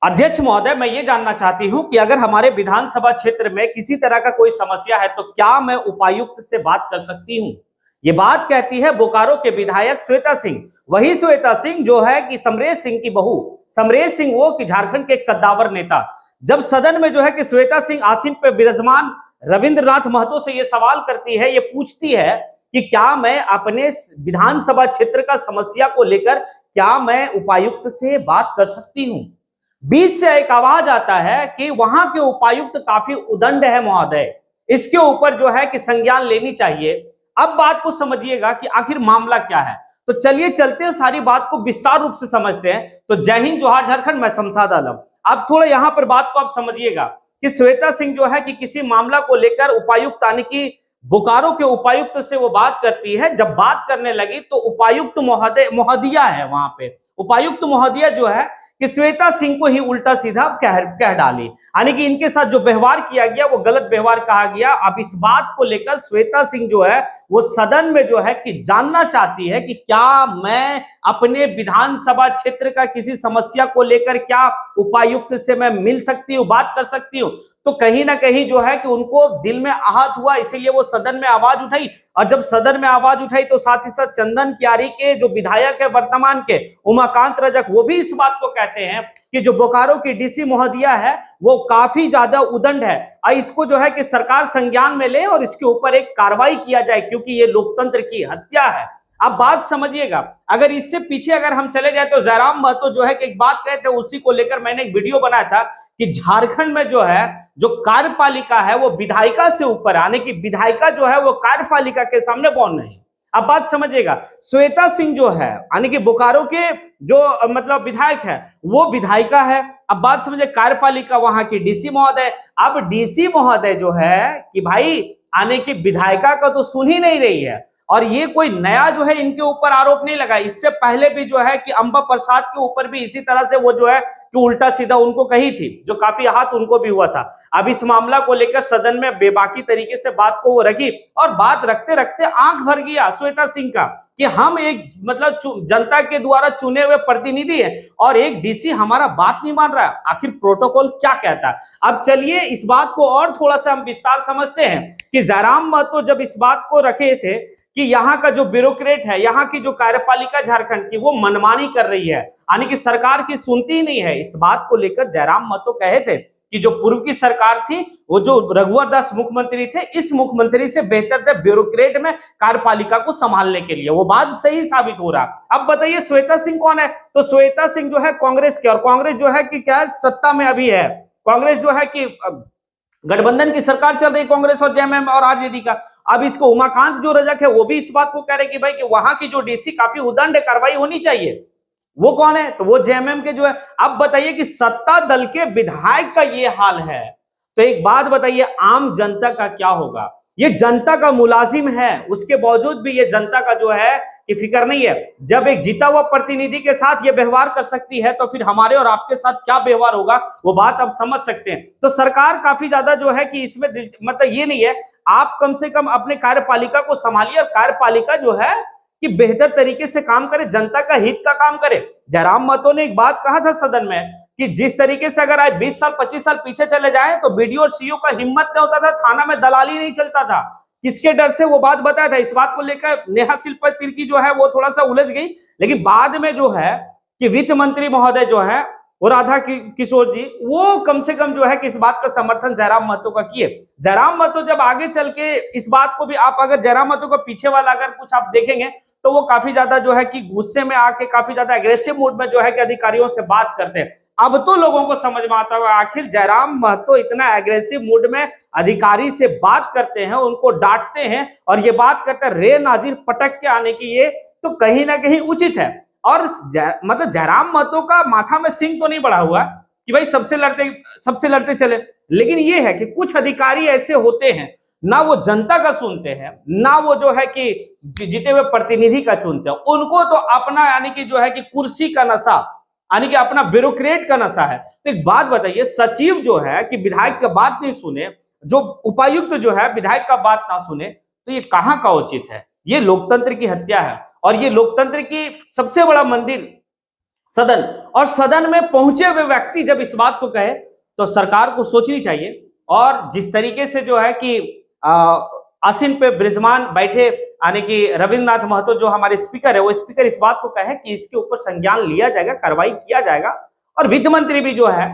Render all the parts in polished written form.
अध्यक्ष महोदय, मैं ये जानना चाहती हूं कि अगर हमारे विधानसभा क्षेत्र में किसी तरह का कोई समस्या है तो क्या मैं उपायुक्त से बात कर सकती हूं। ये बात कहती है बोकारो के विधायक श्वेता सिंह। वही श्वेता सिंह जो है कि समरेश सिंह की बहू। समरेश सिंह वो कि झारखंड के कद्दावर नेता। जब सदन में जो है कि श्वेता सिंह आसीन पे विराजमान रविंद्रनाथ महतो से ये सवाल करती है, ये पूछती है कि क्या मैं अपने विधानसभा क्षेत्र का समस्या को लेकर क्या मैं उपायुक्त से बात कर सकती हूं। बीच से एक आवाज आता है कि वहां के उपायुक्त काफी उदंड है महोदय, इसके ऊपर जो है कि संज्ञान लेनी चाहिए। अब बात को समझिएगा कि आखिर मामला क्या है। तो चलिए चलते हैं, सारी बात को विस्तार रूप से समझते हैं। तो जय हिंद, जोहार झारखंड, मैं शमशाद आलम। अब थोड़ा यहां पर बात को आप समझिएगा कि श्वेता सिंह जो है कि किसी मामला को लेकर उपायुक्त यानी कि बोकारो के उपायुक्त से वो बात करती है। जब बात करने लगी तो उपायुक्त महोदया है वहां पे, उपायुक्त महोदया जो है कि श्वेता सिंह को ही उल्टा सीधा कह डाली, यानी कि इनके साथ जो व्यवहार किया गया वो गलत व्यवहार कहा गया। अब इस बात को लेकर श्वेता सिंह जो है वो सदन में जो है कि जानना चाहती है कि क्या मैं अपने विधानसभा क्षेत्र का किसी समस्या को लेकर क्या उपायुक्त से मैं मिल सकती हूँ, बात कर सकती हूँ। तो कहीं ना कहीं जो है कि उनको दिल में आहत हुआ, इसीलिए वो सदन में आवाज उठाई। और जब सदन में आवाज उठाई तो साथ ही साथ चंदन कियारी के जो विधायक है वर्तमान के, उमाकांत रजक, वो भी इस बात को कहते हैं कि जो बोकारो की डीसी महोदया है वो काफी ज्यादा उदंड है, और इसको जो है कि सरकार संज्ञान में ले और इसके ऊपर एक कार्रवाई किया जाए, क्योंकि ये लोकतंत्र की हत्या है। अब बात समझिएगा, अगर इससे पीछे अगर हम चले जाए तो जयराम महतो जो है कि एक बात कहते हैं, उसी को लेकर मैंने एक वीडियो बनाया था कि झारखंड में जो है जो कार्यपालिका है वो विधायिका से ऊपर, यानी कि विधायिका जो है वो कार्यपालिका के सामने बौन नहीं। अब बात समझिएगा, श्वेता सिंह जो है यानी कि बोकारो के जो मतलब विधायक है वो विधायिका है। अब बात समझिए, कार्यपालिका वहां की डीसी महोदय। अब डीसी महोदय जो है कि भाई आने की विधायिका का तो सुन ही नहीं रही है, और ये कोई नया जो है इनके ऊपर आरोप नहीं लगा। इससे पहले भी जो है कि अंबा प्रसाद के ऊपर भी इसी तरह से वो जो है कि उल्टा सीधा उनको कही थी, जो काफी आहत उनको भी हुआ था। अब इस मामला को लेकर सदन में बेबाकी तरीके से बात को वो रखी, और बात रखते रखते आंख भर गया श्वेता सिंह का कि हम एक मतलब जनता के द्वारा चुने हुए प्रतिनिधि है और एक डीसी हमारा बात नहीं मान रहा है, आखिर प्रोटोकॉल क्या कहता है। अब चलिए इस बात को और थोड़ा सा हम विस्तार समझते हैं कि जयराम महतो जब इस बात को रखे थे कि यहाँ का जो ब्यूरोक्रेट है, यहाँ की जो कार्यपालिका झारखंड की, वो मनमानी कर रही है, यानी कि सरकार की सुनती ही नहीं है। इस बात को लेकर जयराम महतो कहे थे कि जो पूर्व की सरकार थी, वो जो रघुवर दास मुख्यमंत्री थे, इस मुख्यमंत्री से बेहतर थे ब्यूरोक्रेट में कार्यपालिका को संभालने के लिए। वो बात सही साबित हो रहा। अब बताइए श्वेता सिंह कौन है। तो श्वेता सिंह जो है कांग्रेस के, और कांग्रेस जो है कि क्या सत्ता में अभी है। कांग्रेस जो है कि गठबंधन की सरकार चल रही, कांग्रेस और जेएमएम और आरजेडी का। अब इसको उमाकांत जो रजक है वो भी इस बात को कह रहे कि भाई कि वहां की जो डीसी काफी उदंड कार्रवाई होनी चाहिए। वो कौन है, तो वो जेएमएम के जो है। अब बताइए कि सत्ता दल के विधायक का ये हाल है, तो एक बात बताइए आम जनता का क्या होगा। ये जनता का मुलाजिम है, उसके बावजूद भी ये जनता का जो है कि फिक्र नहीं है। जब एक जीता हुआ प्रतिनिधि के साथ ये व्यवहार कर सकती है तो फिर हमारे और आपके साथ क्या व्यवहार होगा, वो बात आप समझ सकते हैं। तो सरकार काफी ज्यादा जो है कि इसमें मतलब ये नहीं है, आप कम से कम अपने कार्यपालिका को संभालिए, और कार्यपालिका जो है कि बेहतर तरीके से काम करे, जनता का हित का काम करे। जयराम महतो ने एक बात कहा था सदन में कि जिस तरीके से अगर आज 20 साल 25 साल पीछे चले जाए तो बीडीओ और सीओ का हिम्मत नहीं होता था, थाना में दलाली नहीं चलता था। किसके डर से, वो बात बताया था। इस बात को लेकर नेहा शिल्पा तिर्की जो है वो थोड़ा सा उलझ गई, लेकिन बाद में जो है कि वित्त मंत्री महोदय जो है वो राधा किशोर जी, वो कम से कम जो है कि इस बात का समर्थन जयराम महतो का किए। जयराम महतो जब आगे चल के इस बात को भी, आप अगर जयराम महतो का पीछे वाला अगर कुछ आप देखेंगे तो वो काफी ज्यादा जो है कि गुस्से में आके काफी ज्यादा एग्रेसिव मूड में जो है कि अधिकारियों से बात करते हैं। अब तो लोगों को समझ में आता है आखिर जयराम महतो इतना एग्रेसिव मूड में अधिकारी से बात करते हैं, उनको डांटते हैं और ये बात करते हैं रे नाजिर पटक के आने की, ये तो कहीं ना कहीं उचित है। और मतलब जयराम महतो का माथा में सिंह तो नहीं बढ़ा हुआ कि भाई सबसे लड़ते चले, लेकिन ये है कि कुछ अधिकारी ऐसे होते हैं, ना वो जनता का सुनते हैं, ना वो जो है कि जीते हुए प्रतिनिधि का चुनते हैं। उनको तो अपना यानी कि जो है कि कुर्सी का नशा, यानी कि अपना ब्यूरोक्रेट का नशा है। तो एक बात बताइए, सचिव जो है कि विधायक का बात नहीं सुने, जो उपायुक्त जो है विधायक का बात ना सुने, तो ये कहां का उचित है। ये लोकतंत्र की हत्या है, और ये लोकतंत्र की सबसे बड़ा मंदिर सदन, और सदन में पहुंचे हुए व्यक्ति जब इस बात को कहे तो सरकार को सोचनी चाहिए। और जिस तरीके से जो है कि आसीन पे बृजमान बैठे, यानी कि रविंद्रनाथ महतो जो हमारे स्पीकर है, वो स्पीकर इस बात को कहे कि इसके ऊपर संज्ञान लिया जाएगा, कार्रवाई किया जाएगा, और वित्त मंत्री भी जो है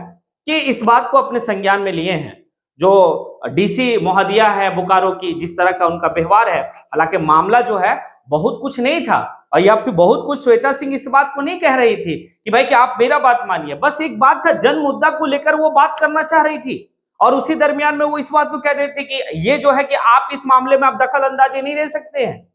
कि इस बात को अपने संज्ञान में लिए हैं। जो डीसी महोदया है बोकारो की, जिस तरह का उनका व्यवहार है, हालांकि मामला जो है बहुत कुछ नहीं था, और या फिर बहुत कुछ श्वेता सिंह इस बात को नहीं कह रही थी कि भाई कि आप मेरा बात मानिए, बस एक बात था, जन मुद्दा को लेकर वो बात करना चाह रही थी, और उसी दरमियान में वो इस बात को कह रहे थे कि ये जो है कि आप इस मामले में आप दखल अंदाजी नहीं दे सकते हैं,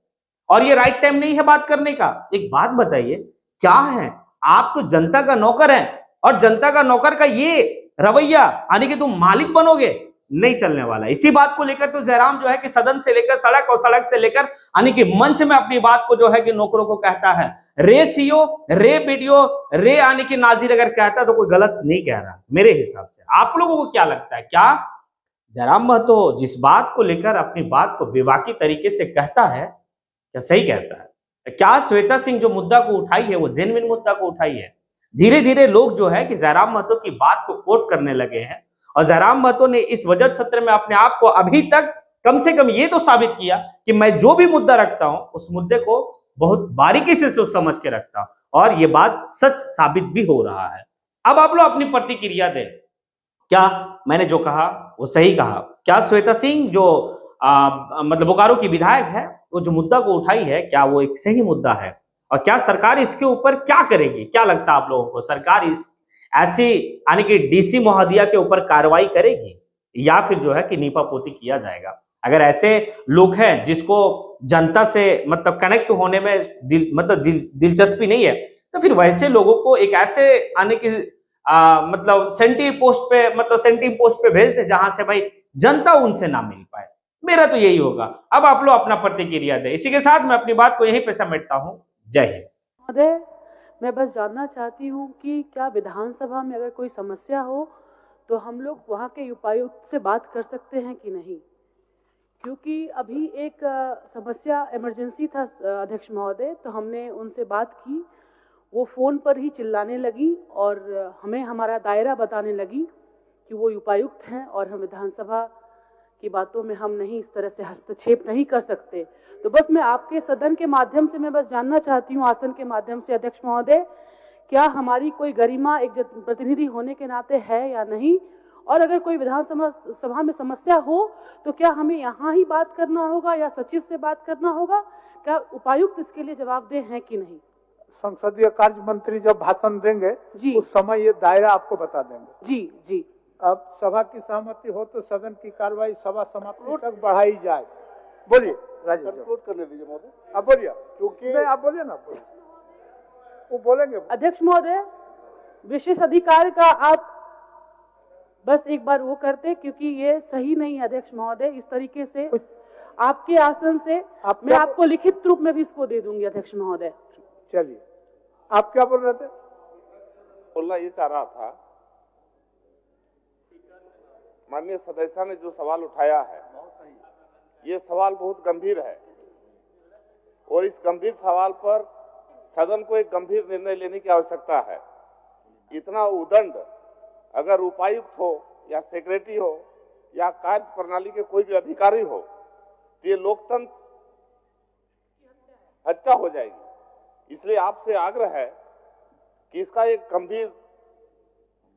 और ये राइट टाइम नहीं है बात करने का। एक बात बताइए, क्या है, आप तो जनता का नौकर हैं, और जनता का नौकर का ये रवैया, यानी कि तुम मालिक बनोगे, नहीं चलने वाला। इसी बात को लेकर तो जयराम जो है कि सदन से लेकर सड़क, और सड़क से लेकर यानी कि मंच में अपनी बात को जो है कि नौकरों को कहता है, रे सीओ, रे वीडियो, रे यानी कि नाजिर अगर कहता है तो कोई गलत नहीं कह रहा मेरे हिसाब से। आप लोगों को क्या लगता है, क्या जयराम महतो जिस बात को लेकर अपनी बात को बेबाकी तरीके से कहता है, क्या सही कहता है? क्या श्वेता सिंह जो मुद्दा को उठाई है वो जेन्युइन मुद्दा को उठाई है? धीरे धीरे लोग जो है कि जयराम महतो की बात को कोट करने लगे हैं, और जयराम महतो ने इस बजट सत्र में अपने आप को अभी तक कम से कम ये तो साबित किया कि मैं जो भी मुद्दा रखता हूं उस मुद्दे को बहुत बारीकी से सोच समझ के रखता हूं, और ये बात सच साबित भी हो रहा है। अब आप लोग अपनी प्रतिक्रिया दें, क्या मैंने जो कहा वो सही कहा? क्या श्वेता सिंह जो मतलब बोकारो की विधायक है, वो जो मुद्दा को उठाई है, क्या वो एक सही मुद्दा है? और क्या सरकार इसके ऊपर क्या करेगी? क्या लगता है आप लोगों को, सरकार इस ऐसी यानी कि डीसी महोदया के ऊपर कार्रवाई करेगी, या फिर जो है कि नीपापोती किया जाएगा? अगर ऐसे लोग हैं जिसको जनता से मतलब कनेक्ट होने में दिलचस्पी नहीं है, तो फिर वैसे लोगों को एक ऐसे आने की मतलब सेंटिंग पोस्ट पे भेज दे जहां से भाई जनता उनसे ना मिल पाए। मेरा तो यही होगा। अब आप लोग अपना प्रतिक्रिया दे। इसी के साथ मैं अपनी बात को यहीं पे समेटता हूं। जय हिंद। महोदय, मैं बस जानना चाहती हूँ कि क्या विधानसभा में अगर कोई समस्या हो तो हम लोग वहाँ के उपायुक्त से बात कर सकते हैं कि नहीं? क्योंकि अभी एक समस्या इमरजेंसी था अध्यक्ष महोदय, तो हमने उनसे बात की, वो फ़ोन पर ही चिल्लाने लगी और हमें हमारा दायरा बताने लगी कि वो उपायुक्त हैं और हम विधानसभा की बातों में हम नहीं इस तरह से हस्तक्षेप नहीं कर सकते। तो बस मैं आपके सदन के माध्यम से मैं बस जानना चाहती हूँ, आसन के माध्यम से अध्यक्ष महोदय, क्या हमारी कोई गरिमा एक प्रतिनिधि होने के नाते है या नहीं? और अगर कोई विधानसभा में समस्या हो तो क्या हमें यहाँ ही बात करना होगा या सचिव से बात करना होगा? क्या उपायुक्त इसके लिए जवाबदेह हैं कि नहीं? संसदीय कार्य मंत्री जब भाषण देंगे जी, उस समय ये दायरा आपको बता देंगे। जी जी। अब सभा की सहमति हो तो सदन की कार्रवाई सभा समाप्ति तक बढ़ाई जाए। बोलिए राजेश, कंक्लूड करने दीजिए महोदय। आप बोलिए, क्योंकि आप बोलिए ना, बोलिए, वो बोलेंगे। अध्यक्ष महोदय, विशेष अधिकार का आप बस एक बार वो करते, क्योंकि ये सही नहीं है अध्यक्ष महोदय। इस तरीके से आपके आसन से मैं आपको लिखित रूप में भी इसको दे दूंगी अध्यक्ष महोदय। चलिए, आप क्या बोल रहे थे? बोलना ये चाह रहा था, माननीय सदस्य ने जो सवाल उठाया है, ये सवाल बहुत गंभीर है, और इस गंभीर सवाल पर सदन को एक गंभीर निर्णय लेने की आवश्यकता है। इतना उदंड अगर उपायुक्त हो या सेक्रेटरी हो या कार्य प्रणाली के कोई भी अधिकारी हो, तो ये लोकतंत्र हत्या हो जाएगी। इसलिए आपसे आग्रह है कि इसका एक गंभीर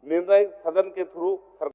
निर्णय सदन के थ्रू